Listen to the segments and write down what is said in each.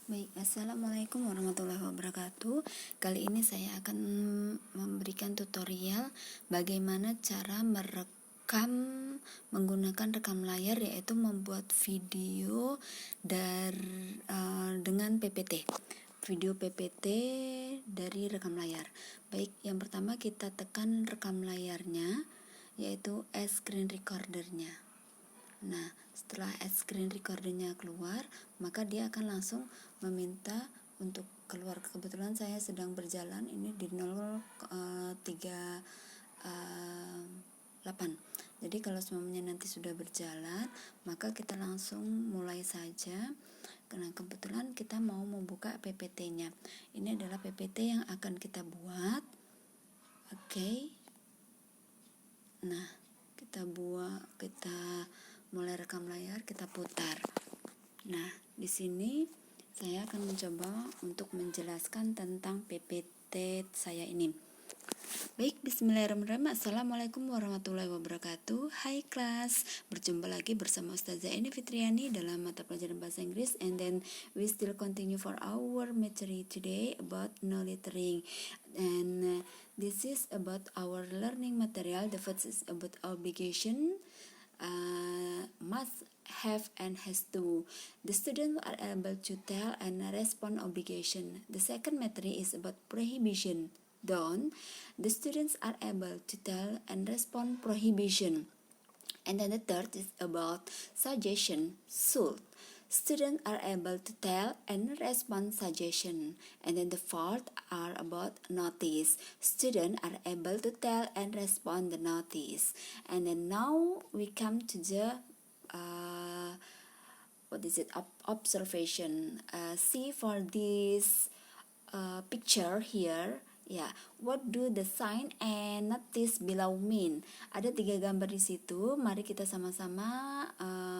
Baik, Assalamualaikum warahmatullahi wabarakatuh. Kali ini saya akan memberikan tutorial bagaimana cara merekam menggunakan rekam layar, yaitu membuat video dengan PPT. Video PPT dari rekam layar. Baik, yang pertama kita tekan rekam layarnya, yaitu screen recordernya. Nah, setelah screen recordernya keluar, maka dia akan langsung meminta untuk keluar. Kebetulan saya sedang berjalan ini di 038. Jadi kalau semuanya nanti sudah berjalan, maka kita langsung mulai saja. Karena kebetulan kita mau membuka PPT-nya. Ini adalah PPT yang akan kita buat. Oke. Nah, kita mulai rekam layar, kita putar. Nah, di sini saya akan mencoba untuk menjelaskan tentang PPT saya ini. Baik, bismillahirrahmanirrahim. Assalamualaikum warahmatullahi wabarakatuh. Hai kelas, berjumpa lagi bersama Ustazah Eni Fitriani dalam mata pelajaran bahasa Inggris. And then we still continue for our material today about no littering. And this is about our learning material. The first is about obligation. Must have and has to. The students are able to tell and respond obligation. The second material is about prohibition. Don't. The students are able to tell and respond prohibition. And then the third is about suggestion. Should. Students are able to tell and respond suggestion. And then the fourth are about notice. Students are able to tell and respond the notice. And then now we come to the observation. See for this picture here. Ya, what do the sign and notice below mean? Ada 3 gambar di situ. Mari kita sama-sama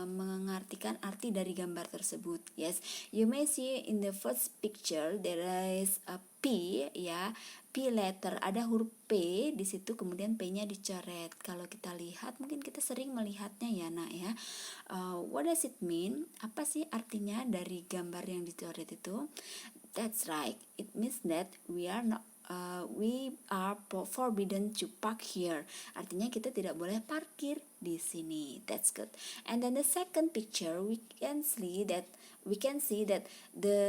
mengartikan arti dari gambar tersebut. Yes, you may see in the first picture there is a P, ya, P letter. Ada huruf P di situ, kemudian P-nya dicoret. Kalau kita lihat, mungkin kita sering melihatnya ya, Nak ya. What does it mean? Apa sih artinya dari gambar yang dicoret itu? That's right. It means that we are forbidden to park here. Artinya kita tidak boleh parkir di sini. That's good. And then the second picture we can see that the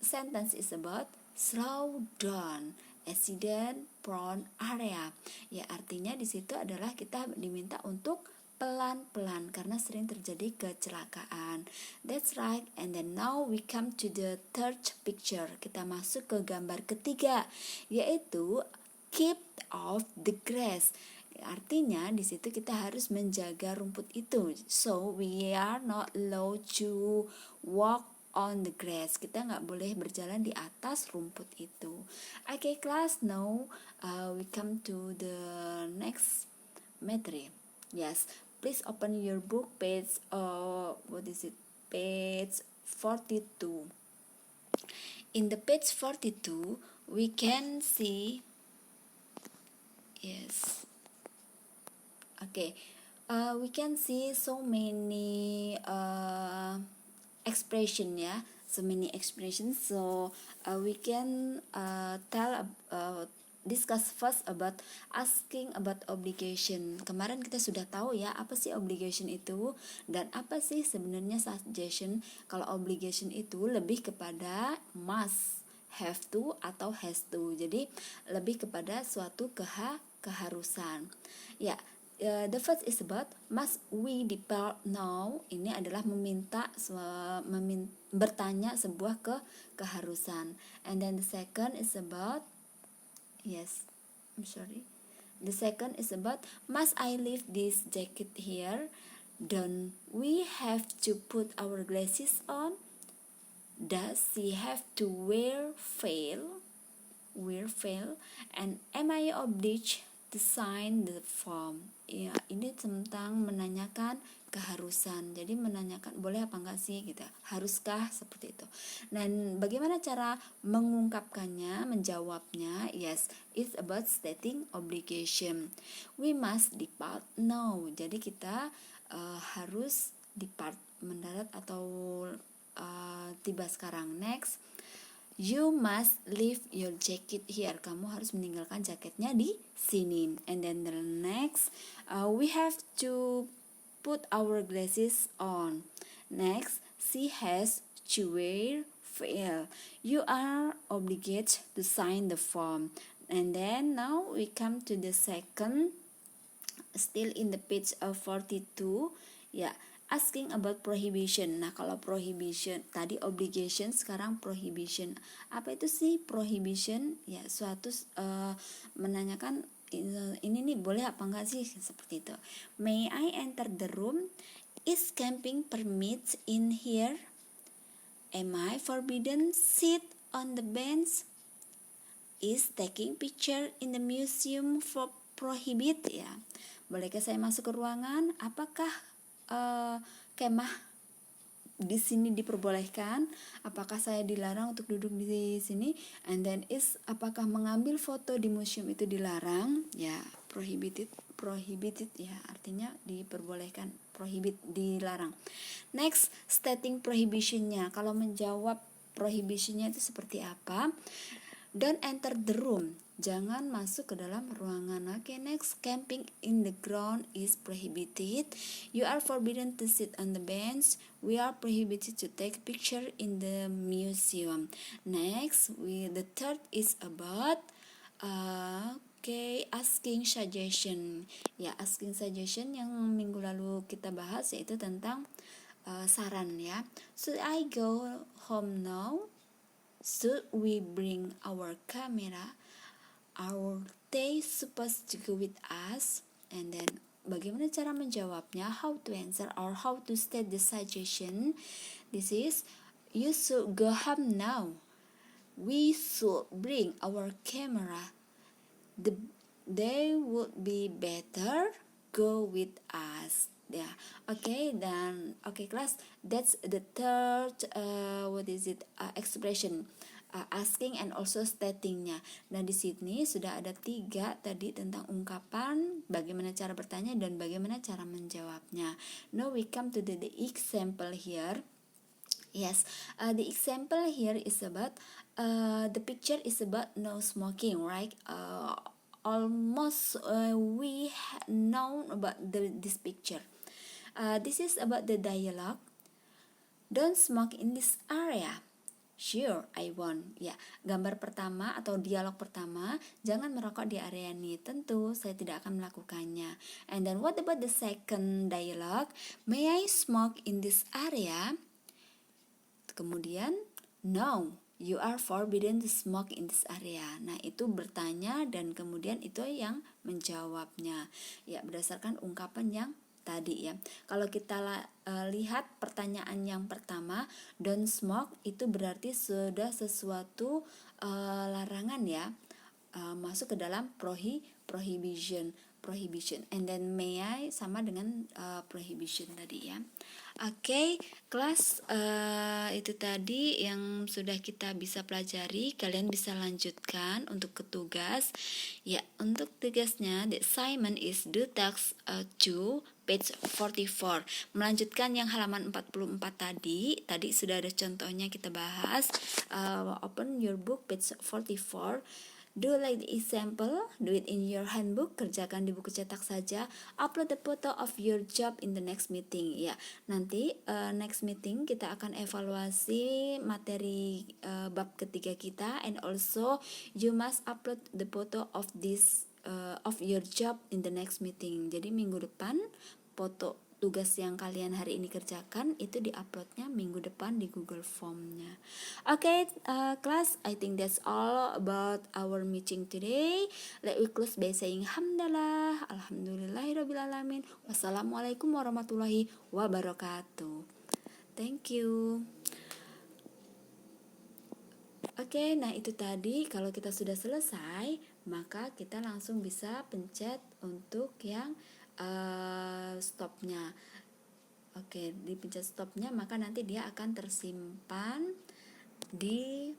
sentence is about slow down accident prone area. Ya, artinya di situ adalah kita diminta untuk pelan-pelan karena sering terjadi kecelakaan. That's right. And then now we come to the third picture. Kita masuk ke gambar ketiga, yaitu keep off the grass. Artinya di situ kita harus menjaga rumput itu. So we are not allowed to walk on the grass. Kita nggak boleh berjalan di atas rumput itu. Okay, class. Now we come to the next material. Yes, please open your book page page 42. In the page 42 we can see, yes, okay, we can see so many expression, ya, so many expressions. So we can discuss first about asking about obligation. Kemarin kita sudah tahu ya apa sih obligation itu dan apa sih sebenarnya suggestion. Kalau obligation itu lebih kepada must, have to atau has to. Jadi lebih kepada suatu keharusan. Ya, the first is about must we depart now. Ini adalah bertanya sebuah keharusan. And then the second is about, yes, I'm sorry. The second is about must I leave this jacket here? Don't we have to put our glasses on? Does she have to wear veil? And am I obliged to sign the form? Ya, ini tentang menanyakan keharusan. Jadi menanyakan boleh apa enggak sih gitu. Haruskah, seperti itu. Dan bagaimana cara mengungkapkannya, menjawabnya? Yes, it's about stating obligation. We must depart now. Jadi kita harus depart, mendarat atau tiba sekarang. Next, you must leave your jacket here. Kamu harus meninggalkan jaketnya di sini. And then the next, we have to put our glasses on. Next, she has to wear veil. You are obligated to sign the form. And then now we come to the second, still in the page 42, ya, asking about prohibition. Nah, kalau prohibition tadi obligation, sekarang prohibition. Apa itu sih prohibition? Ya, suatu menanyakan ini nih boleh apa enggak sih, seperti itu. May I enter the room? Is camping permit in here? Am I forbidden sit on the bench? Is taking picture in the museum for prohibit? Ya, bolehkah saya masuk ke ruangan? Apakah kemah di sini diperbolehkan? Apakah saya dilarang untuk duduk di sini? And then apakah mengambil foto di museum itu dilarang? Ya, prohibited ya, artinya diperbolehkan, prohibit dilarang. Next, stating prohibitionnya. Kalau menjawab prohibitionnya itu seperti apa? Don't enter the room. Jangan masuk ke dalam ruangan. Okay, next, camping in the ground is prohibited. You are forbidden to sit on the bench. We are prohibited to take picture in the museum. Next, the third is about asking suggestion. Ya, asking suggestion yang minggu lalu kita bahas yaitu tentang saran ya. Should I go home now? Should we bring our camera? Are they supposed to go with us? And then bagaimana cara menjawabnya? How to answer or how to state the suggestion? This is, you should go home now. We should bring our camera. They would be better go with us. Yeah. Okay, then class, that's the third expression, asking and also statingnya. Nah, di sini sudah ada 3 tadi tentang ungkapan, bagaimana cara bertanya dan bagaimana cara menjawabnya. Now we come to the example here. Yes, the example here is about the picture is about no smoking, right? Almost we know about this picture. This is about the dialogue. Don't smoke in this area. Sure, I won't. Ya, gambar pertama atau dialog pertama, jangan merokok di area ini. Tentu, saya tidak akan melakukannya. And then what about the second dialogue? May I smoke in this area? Kemudian, no, you are forbidden to smoke in this area. Nah, itu bertanya dan kemudian itu yang menjawabnya. Ya, berdasarkan ungkapan yang tadi ya. Kalau kita lihat pertanyaan yang pertama, don't smoke, itu berarti sudah sesuatu larangan ya, masuk ke dalam prohibition. And then may I sama dengan prohibition tadi ya. Oke, kelas itu tadi yang sudah kita bisa pelajari. Kalian bisa lanjutkan untuk ke tugas. Ya, untuk tugasnya, the assignment is do task 2 page 44. Melanjutkan yang halaman 44 tadi sudah ada contohnya kita bahas. Open your book page 44. Do like the example, do it in your handbook, kerjakan di buku cetak saja. Upload the photo of your job in the next meeting. Ya, nanti next meeting kita akan evaluasi materi bab ketiga kita, and also you must upload the photo of this of your job in the next meeting. Jadi minggu depan foto tugas yang kalian hari ini kerjakan itu diuploadnya minggu depan di Google Form-nya. Okay, class, I think that's all about our meeting today. Let we close by saying hamdalah, alhamdulillahirrabbilalamin, wassalamualaikum warahmatullahi wabarakatuh. Thank you. Oke, nah itu tadi. Kalau kita sudah selesai, maka kita langsung bisa pencet untuk yang stopnya. Oke, dipencet stopnya, maka nanti dia akan tersimpan di